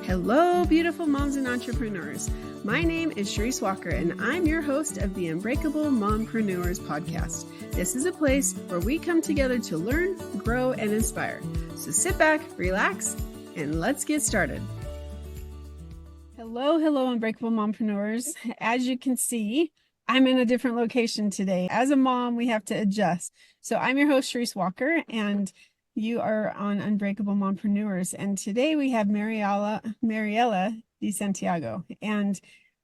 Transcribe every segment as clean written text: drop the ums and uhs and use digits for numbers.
Hello, beautiful moms and entrepreneurs. My name is Sharice Walker, and I'm your host of the Unbreakable Mompreneurs podcast. This is a place where we come together to learn, grow, and inspire. So sit back, relax, and let's get started. Hello, Unbreakable Mompreneurs. As you can see, I'm in a different location today. As a mom, we have to adjust. So I'm your host, Sharice Walker, and you are on Unbreakable Mompreneurs. And today we have Mariela Desantiago. And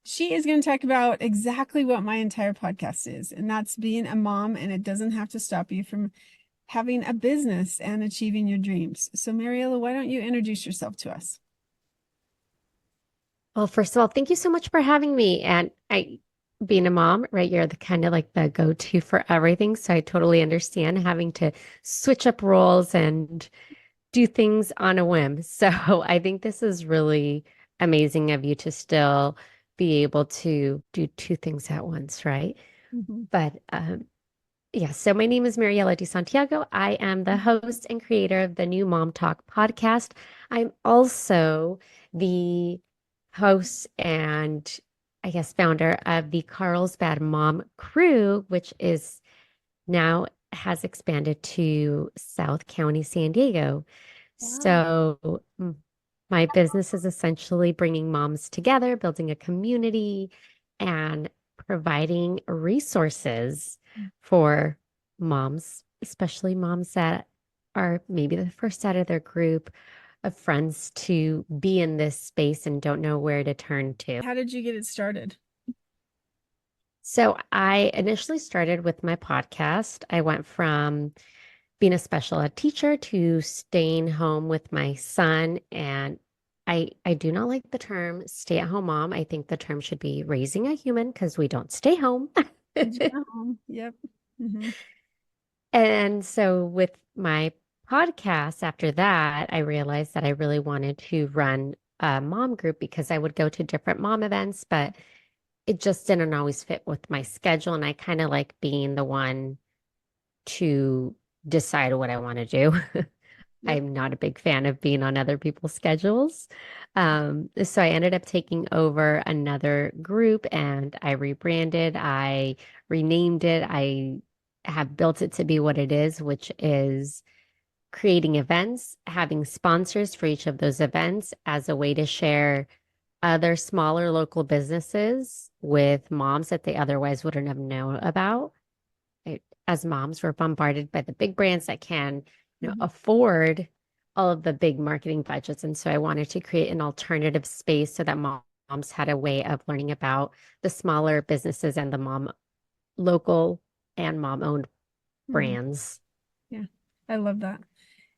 she is going to talk about exactly what my entire podcast is. And that's being a mom, and it doesn't have to stop you from having a business and achieving your dreams. So Mariela, why don't you introduce yourself to us? Well, first of all, thank you so much for having me. And being a mom, right, you're the kind of like the go-to for everything. So I totally understand having to switch up roles and do things on a whim. So I think this is really amazing of you to still be able to do two things at once, right? Mm-hmm. But yeah, so my name is Mariela Desantiago. I am the host and creator of the new Mom Talk podcast. I'm also the host and I guess founder of the Carlsbad Mom Crew, which is now has expanded to South County, San Diego. Wow. So my business is essentially bringing moms together, building a community, and providing resources for moms, especially moms that are maybe the first out of their group of friends to be in this space and don't know where to turn to. How did you get it started? So I initially started with my podcast. I went from being a special ed teacher to staying home with my son. And I do not like the term stay-at-home mom. I think the term should be raising a human because we don't stay home. Yep. Mm-hmm. And so with my podcast after that, I realized that I really wanted to run a mom group because I would go to different mom events, but it just didn't always fit with my schedule. And I kind of like being the one to decide what I want to do. Yep. I'm not a big fan of being on other people's schedules. So I ended up taking over another group and I rebranded, I renamed it. I have built it to be what it is, which is creating events, having sponsors for each of those events as a way to share other smaller local businesses with moms that they otherwise wouldn't have known about. As moms, we're bombarded by the big brands that can, Mm-hmm. afford all of the big marketing budgets. And so I wanted to create an alternative space so that moms had a way of learning about the smaller businesses and the local and mom-owned Mm-hmm. brands. Yeah, I love that.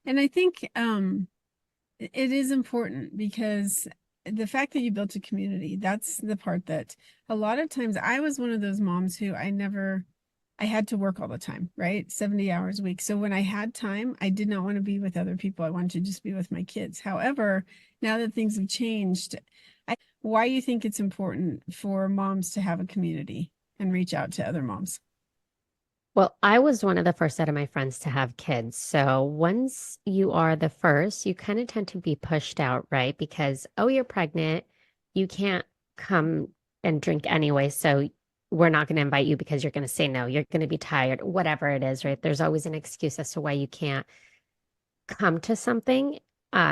And I think it is important because the fact that you built a community, that's the part that a lot of times I was one of those moms who I had to work all the time, right? 70 hours a week. So when I had time, I did not want to be with other people. I wanted to just be with my kids. However, now that things have changed, why you think it's important for moms to have a community and reach out to other moms? Well, I was one of the first out of my friends to have kids. So once you are the first, you kind of tend to be pushed out, right? Because, oh, you're pregnant. You can't come and drink anyway. So we're not going to invite you because you're going to say no. You're going to be tired, whatever it is, right? There's always an excuse as to why you can't come to something.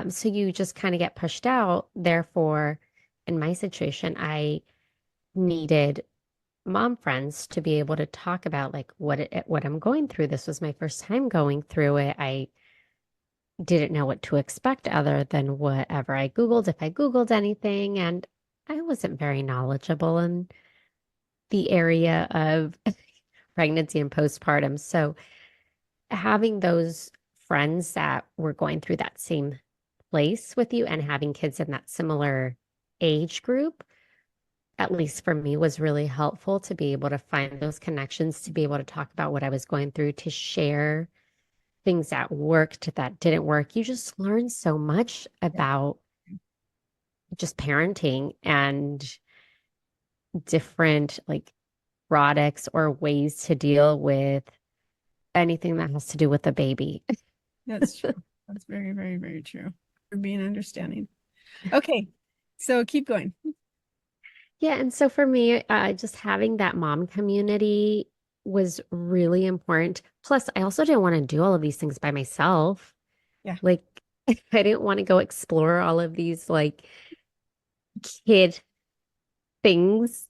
So you just kind of get pushed out. Therefore, in my situation, I needed mom friends to be able to talk about like what I'm going through. This was my first time going through it. I didn't know what to expect other than whatever I Googled, if I Googled anything, and I wasn't very knowledgeable in the area of pregnancy and postpartum. So having those friends that were going through that same place with you and having kids in that similar age group, at least for me, was really helpful to be able to find those connections, to be able to talk about what I was going through, to share things that worked, that didn't work. You just learn so much Yeah. about just parenting and different like products or ways to deal with anything that has to do with a baby. That's true. That's very, very, very true. For being understanding. Okay. So keep going. Yeah, and so for me, just having that mom community was really important. Plus, I also didn't want to do all of these things by myself. Yeah. Like, I didn't want to go explore all of these like kid things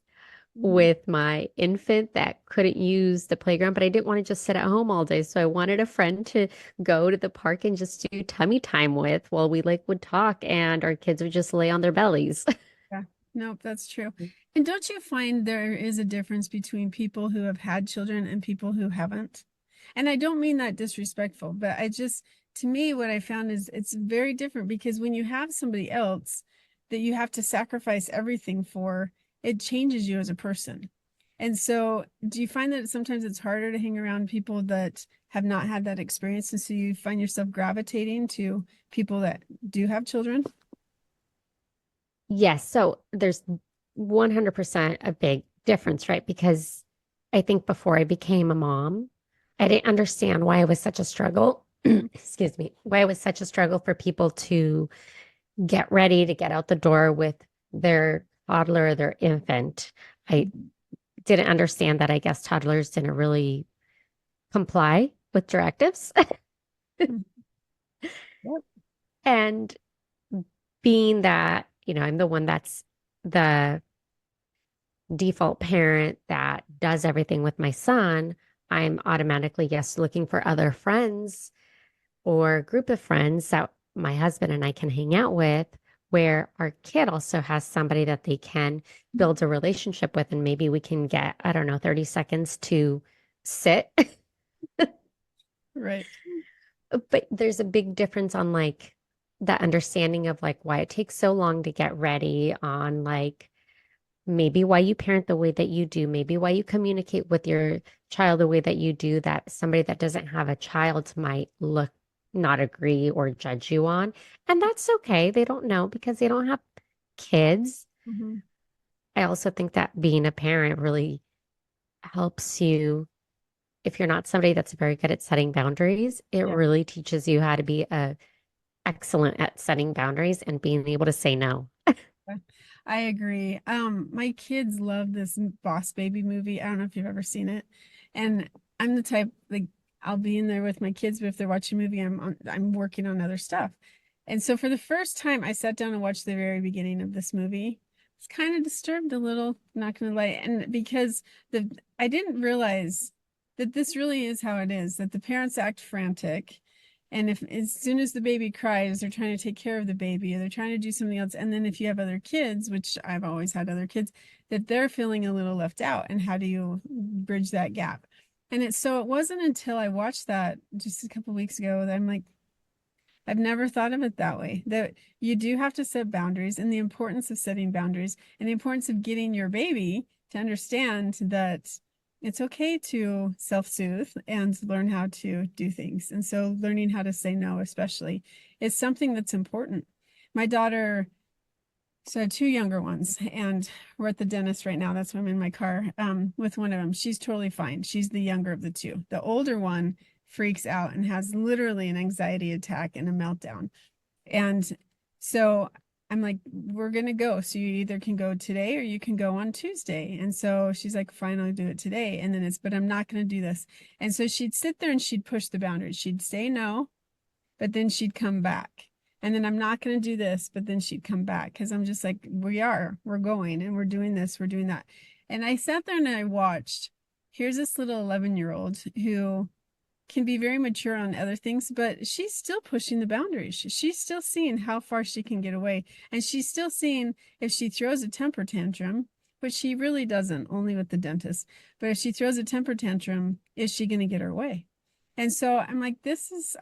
Mhm. with my infant that couldn't use the playground, but I didn't want to just sit at home all day. So I wanted a friend to go to the park and just do tummy time with while we like would talk and our kids would just lay on their bellies. Yeah. Nope, that's true. And don't you find there is a difference between people who have had children and people who haven't? And I don't mean that disrespectful, but I just, to me, what I found is it's very different because when you have somebody else that you have to sacrifice everything for, it changes you as a person. And so, do you find that sometimes it's harder to hang around people that have not had that experience? And so you find yourself gravitating to people that do have children? Yes, so there's 100% a big difference, right? Because I think before I became a mom, I didn't understand why it was such a struggle. Mhm. Excuse me, why it was such a struggle for people to get ready to get out the door with their toddler or their infant. I didn't understand that I guess toddlers didn't really comply with directives. Mhm. Yep. And being that, I'm the one that's the default parent that does everything with my son, I'm automatically, yes, looking for other friends or a group of friends that my husband and I can hang out with, where our kid also has somebody that they can build a relationship with. And maybe we can get, I don't know, 30 seconds to sit. Right. But there's a big difference on like that understanding of like why it takes so long to get ready, on like maybe why you parent the way that you do, maybe why you communicate with your child the way that you do, that somebody that doesn't have a child might look not agree or judge you on. And that's okay. They don't know because they don't have kids. Mhm. I also think that being a parent really helps you. If you're not somebody that's very good at setting boundaries, it Yeah. really teaches you how to be excellent at setting boundaries and being able to say no. I agree. My kids love this Boss Baby movie. I don't know if you've ever seen it. And I'm the type like I'll be in there with my kids, but if they're watching a movie, I'm working on other stuff. And so for the first time, I sat down and watched the very beginning of this movie. It's kind of disturbed a little, not gonna lie. And because I didn't realize that this really is how it is, that the parents act frantic. And if as soon as the baby cries, they're trying to take care of the baby or they're trying to do something else. And then if you have other kids, which I've always had other kids, that they're feeling a little left out. And how do you bridge that gap? And it wasn't until I watched that just a couple weeks ago that I'm like, I've never thought of it that way. That you do have to set boundaries and the importance of setting boundaries and the importance of getting your baby to understand that it's okay to self-soothe and learn how to do things. And so learning how to say no, especially, is something that's important. My daughter, so two younger ones, and we're at the dentist right now. That's why I'm in my car with one of them. She's totally fine. She's the younger of the two. The older one freaks out and has literally an anxiety attack and a meltdown. And so I'm like, we're gonna go. So you either can go today or you can go on Tuesday. And so she's like, fine, I'll do it today. And then but I'm not gonna do this. And so she'd sit there and she'd push the boundaries. She'd say no, but then she'd come back. And then I'm not going to do this, but then she'd come back because I'm just like, we're going and we're doing this, we're doing that. And I sat there and I watched. Here's this little 11-year-old who can be very mature on other things, but she's still pushing the boundaries. She's still seeing how far she can get away. And she's still seeing if she throws a temper tantrum, which she really doesn't, only with the dentist. But if she throws a temper tantrum, is she going to get her way? And so I'm like,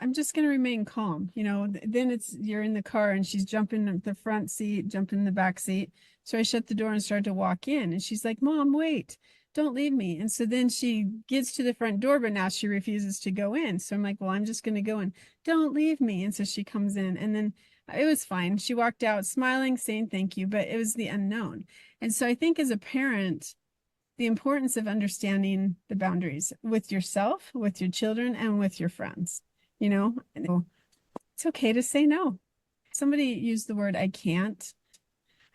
I'm just going to remain calm. Then you're in the car and she's jumping in the front seat, jumping in the back seat. So I shut the door and start to walk in. And she's like, Mom, wait, don't leave me. And so then she gets to the front door, but now she refuses to go in. So I'm like, well, I'm just going to go in. Don't leave me. And so she comes in and then it was fine. She walked out smiling, saying thank you, but it was the unknown. And so I think as a parent, the importance of understanding the boundaries with yourself, with your children, and with your friends. It's okay to say no. Somebody used the word I can't.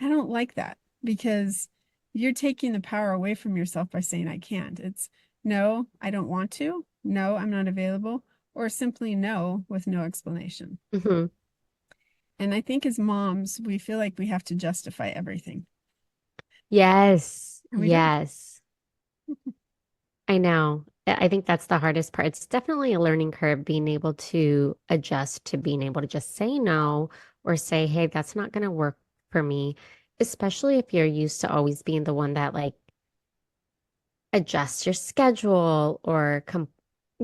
I don't like that because you're taking the power away from yourself by saying, I can't. It's no, I don't want to. No, I'm not available. Or simply no with no explanation. Hmm. And I think as moms, we feel like we have to justify everything. Yes. And we don't. Yes. I know. I think that's the hardest part. It's definitely a learning curve being able to adjust to being able to just say no or say, hey, that's not going to work for me, especially if you're used to always being the one that like adjusts your schedule or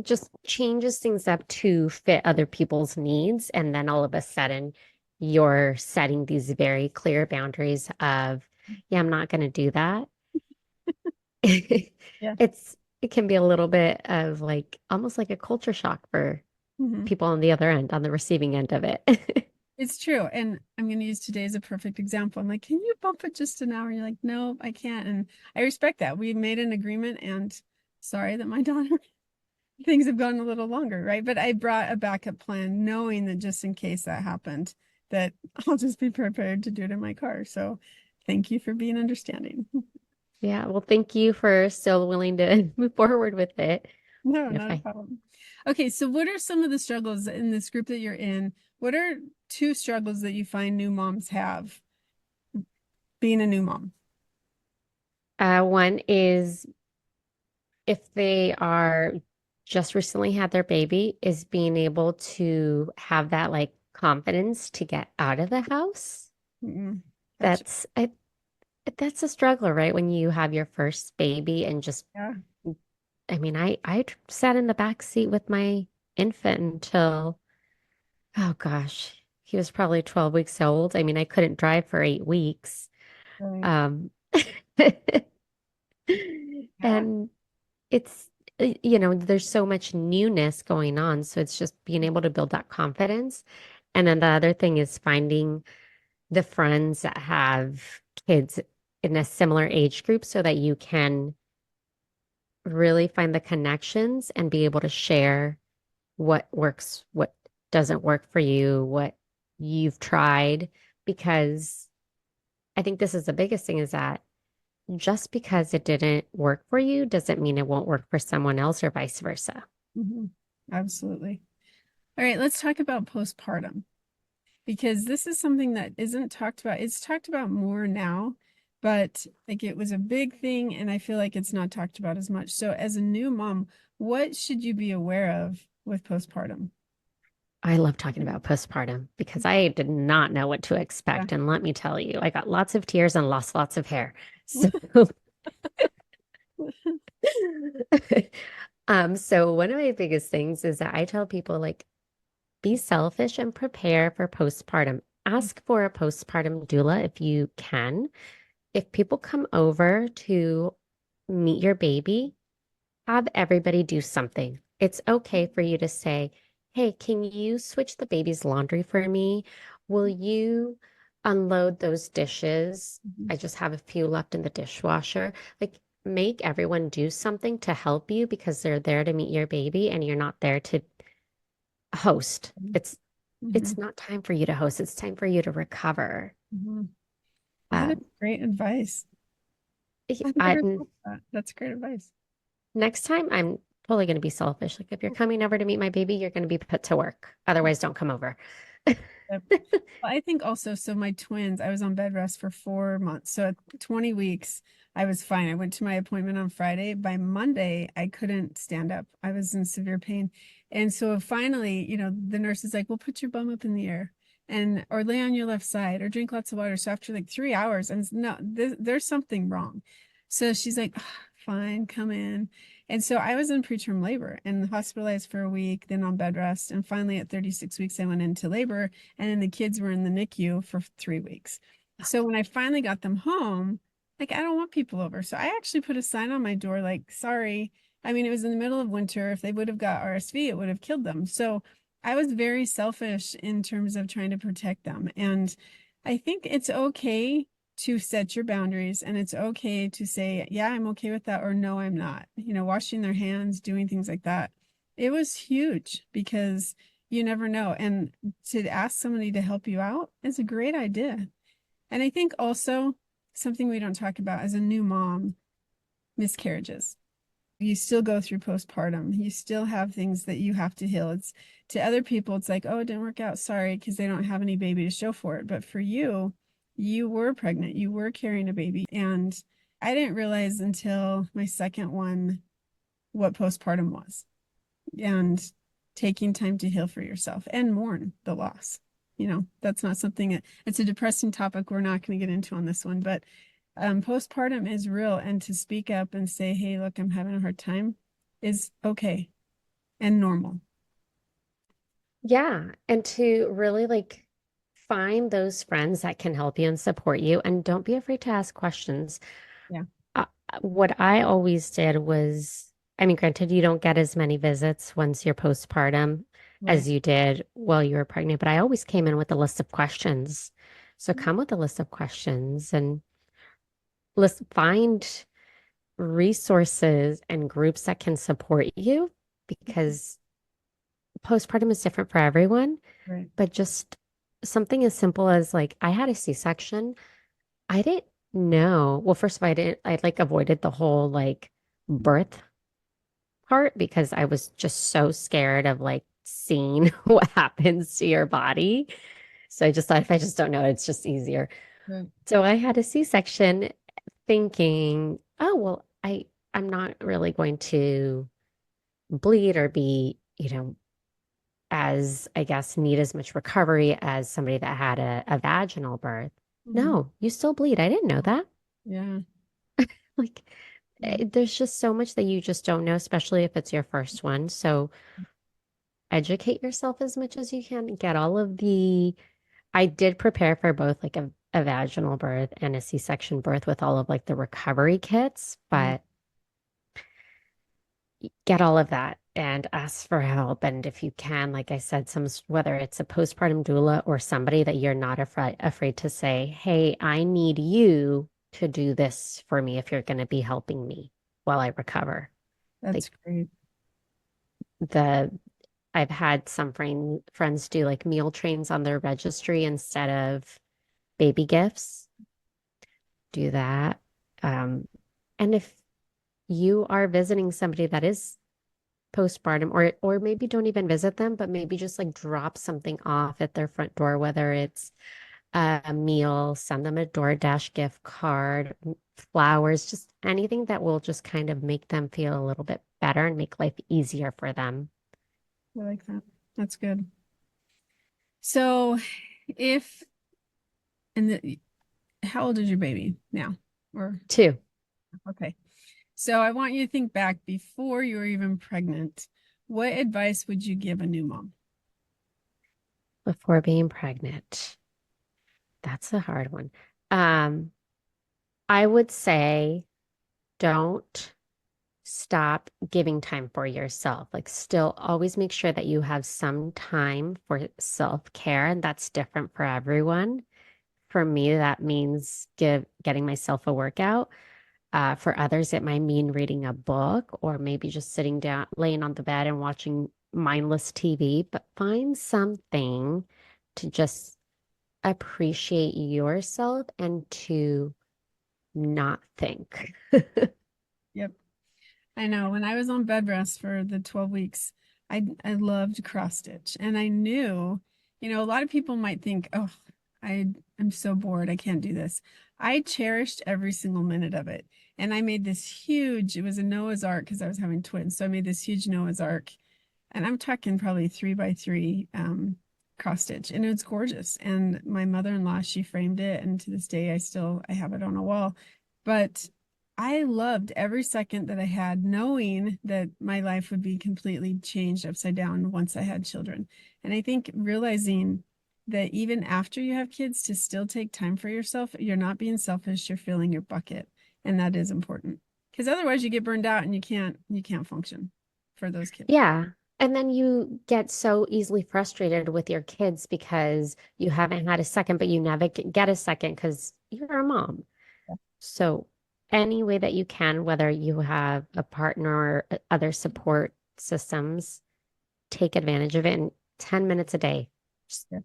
just changes things up to fit other people's needs. And then all of a sudden, you're setting these very clear boundaries of, yeah, I'm not going to do that. Yeah. It can be a little bit of like almost like a culture shock for Mhm. people on the other end, on the receiving end of it. It's true. And I'm going to use today as a perfect example. I'm like, can you bump it just an hour? You're like, no, I can't. And I respect that. We made an agreement and sorry that my daughter things have gone a little longer, right? But I brought a backup plan knowing that just in case that happened, that I'll just be prepared to do it in my car. So thank you for being understanding. Yeah, well, thank you for still willing to move forward with it. No, And if not a I problem. Okay, so what are some of the struggles in this group that you're in? What are two struggles that you find new moms have being a new mom? One is if they are just recently had their baby, is being able to have that like confidence to get out of the house. Mm-mm. Gotcha. That's I that's a struggle, right? When you have your first baby and just Yeah. I mean, I sat in the back seat with my infant until oh gosh, he was probably 12 weeks old. I mean, I couldn't drive for 8 weeks. Right. Um Yeah. and it's there's so much newness going on, so it's just being able to build that confidence. And then the other thing is finding the friends that have kids in a similar age group so that you can really find the connections and be able to share what works, what doesn't work for you, what you've tried. Because I think this is the biggest thing is that just because it didn't work for you doesn't mean it won't work for someone else or vice versa. Hmm. Absolutely. All right, let's talk about postpartum because this is something that isn't talked about. It's talked about more now, but like it was a big thing, and I feel like it's not talked about as much. So, as a new mom, what should you be aware of with postpartum? I love talking about postpartum because I did not know what to Yeah. expect. And let me tell you, I got lots of tears and lost lots of hair. So, so one of my biggest things is that I tell people like be selfish and prepare for postpartum. Ask for a postpartum doula if you can. If people come over to meet your baby, have everybody do something. It's okay for you to say, hey, can you switch the baby's laundry for me? Will you unload those dishes? Mhm. I just have a few left in the dishwasher. Like, make everyone do something to help you because they're there to meet your baby and you're not there to host. It's Mhm. not time for you to host. It's time for you to recover. Mhm. That is Um, great advice. I've I, never thought of that. That's great advice. Next time, I'm totally going to be selfish. Like, if you're coming over to meet my baby, you're going to be put to work. Otherwise, don't come over. Yep. Well, I think also, so my twins, I was on bed rest for 4 months. So at 20 weeks, I was fine. I went to my appointment on Friday. By Monday, I couldn't stand up. I was in severe pain. And so finally, the nurse is like, well, put your bum up in the air and or lay on your left side or drink lots of water. So after like 3 hours, and no, there's something wrong. So she's like, "Ah, fine, come in." And so I was in preterm labor and hospitalized for a week, then on bed rest. And finally, at 36 weeks, I went into labor and then the kids were in the NICU for 3 weeks. So when I finally got them home, like I don't want people over. So I actually put a sign on my door like, sorry. I mean, it was in the middle of winter. If they would have got RSV, it would have killed them. So I was very selfish in terms of trying to protect them. And I think it's okay to set your boundaries and it's okay to say, yeah, I'm okay with that, or no, I'm not. Washing their hands, doing things like that. It was huge because you never know. And to ask somebody to help you out is a great idea. And I think also something we don't talk about as a new mom, miscarriages. You still go through postpartum. You still have things that you have to heal. It's to other people, it's like, oh, it didn't work out. Sorry, because they don't have any baby to show for it. But for you, you were pregnant, you were carrying a baby. And I didn't realize until my second one what postpartum was and taking time to heal for yourself and mourn the loss. That's not something that it's a depressing topic we're not going to get into on this one, but postpartum is real. And to speak up and say, hey, look, I'm having a hard time is okay and normal. Yeah. And to really like find those friends that can help you and support you. And don't be afraid to ask questions. Yeah. Uh, what I always did was, I mean, granted, you don't get as many visits once you're postpartum Right. as you did while you were pregnant, but I always came in with a list of questions. So come with a list of questions and find resources and groups that can support you because postpartum is different for everyone, Right. but just something as simple as like I had a C-section. I didn't know. Well, first of all, I like avoided the whole like birth part because I was just so scared of like seeing what happens to your body. So I just thought if I just don't know, it's just easier. Right. So I had a C-section thinking, oh, well, I'm not really going to bleed or be, as I guess need as much recovery as somebody that had a vaginal birth. Mhm. No, you still bleed. I didn't know that. Yeah. Like, Yeah. there's just so much that you just don't know, especially if it's your first one. So educate yourself as much as you can. Get all of I did prepare for both like a vaginal birth and a C-section birth with all of like the recovery kits, Yeah. but get all of that and ask for help. And if you can, like I said, whether it's a postpartum doula or somebody that you're not afraid to say, hey, I need you to do this for me if you're going to be helping me while I recover. Like That's great. the I've had some friends do like meal trains on their registry instead of baby gifts. Do that. Um, and if you are visiting somebody that is postpartum or maybe don't even visit them, but maybe just like drop something off at their front door, whether it's a meal, send them a DoorDash gift card, flowers, just anything that will just kind of make them feel a little bit better and make life easier for them. I like that. That's good. So if, and how old is your baby now? Or, Two, okay. So I want you to think back before you were even pregnant. What advice would you give a new mom? before being pregnant. That's a hard one. Um, I would say don't stop giving time for yourself. Like, still always make sure that you have some time for self-care, and that's different for everyone. For me, that means getting myself a workout. For others, it might mean reading a book or maybe just sitting down, laying on the bed and watching mindless TV, but find something to just appreciate yourself and to not think. Yep. I know when I was on bed rest for the 12 weeks, I loved cross stitch and I knew, a lot of people might think, oh, I'm so bored, I can't do this. I cherished every single minute of it. And I made this huge, it was a Noah's Ark because I was having twins. So I made this huge Noah's Ark and I'm talking probably 3 by 3 cross stitch and it's gorgeous. And my mother-in-law, she framed it and to this day I have it on a wall. But I loved every second that I had, knowing that my life would be completely changed upside down once I had children. And I think realizing that even after you have kids, to still take time for yourself, you're not being selfish, you're filling your bucket. And that is important. Because otherwise you get burned out and you can't function for those kids. Yeah. And then you get so easily frustrated with your kids because you haven't had a second, but you never get a second because you're a mom. So, any way that you can, whether you have a partner or other support systems, take advantage of it in 10 minutes a day. Just Yeah,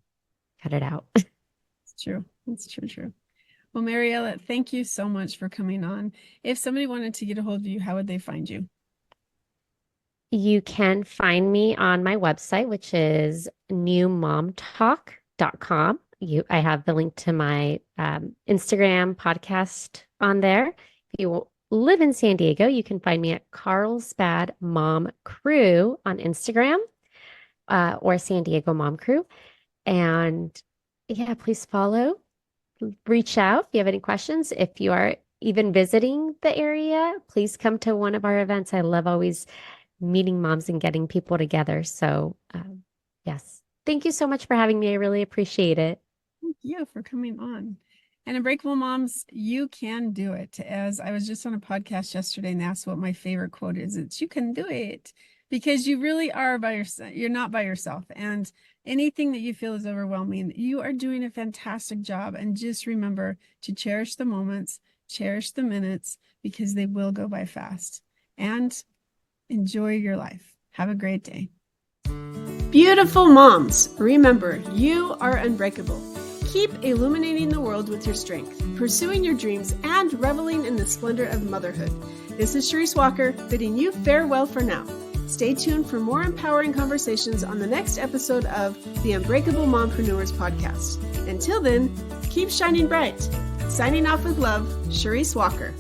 cut it out. it's true. It's true, true. Well, Mariela, thank you so much for coming on. If somebody wanted to get a hold of you, how would they find you? You can find me on my website, which is newmomtalk.com. I have the link to my Instagram podcast on there. If you live in San Diego, you can find me at Carlsbad Mom Crew on Instagram, or San Diego Mom Crew. And yeah, please follow, reach out if you have any questions. If you are even visiting the area, please come to one of our events. I love always meeting moms and getting people together. So, yes, thank you so much for having me. I really appreciate it. Thank you for coming on. And Unbreakable Moms, you can do it. As I was just on a podcast yesterday and asked what my favorite quote is, it's you can do it, because you really are by yourself. You're not by yourself. And anything that you feel is overwhelming, you are doing a fantastic job. And just remember to cherish the moments, cherish the minutes, because they will go by fast. And enjoy your life. Have a great day. Beautiful moms, remember, you are unbreakable. Keep illuminating the world with your strength, pursuing your dreams, and reveling in the splendor of motherhood. This is Sharice Walker, bidding you farewell for now. Stay tuned for more empowering conversations on the next episode of the Unbreakable Mompreneurs podcast. Until then, keep shining bright. Signing off with love, Sharice Walker.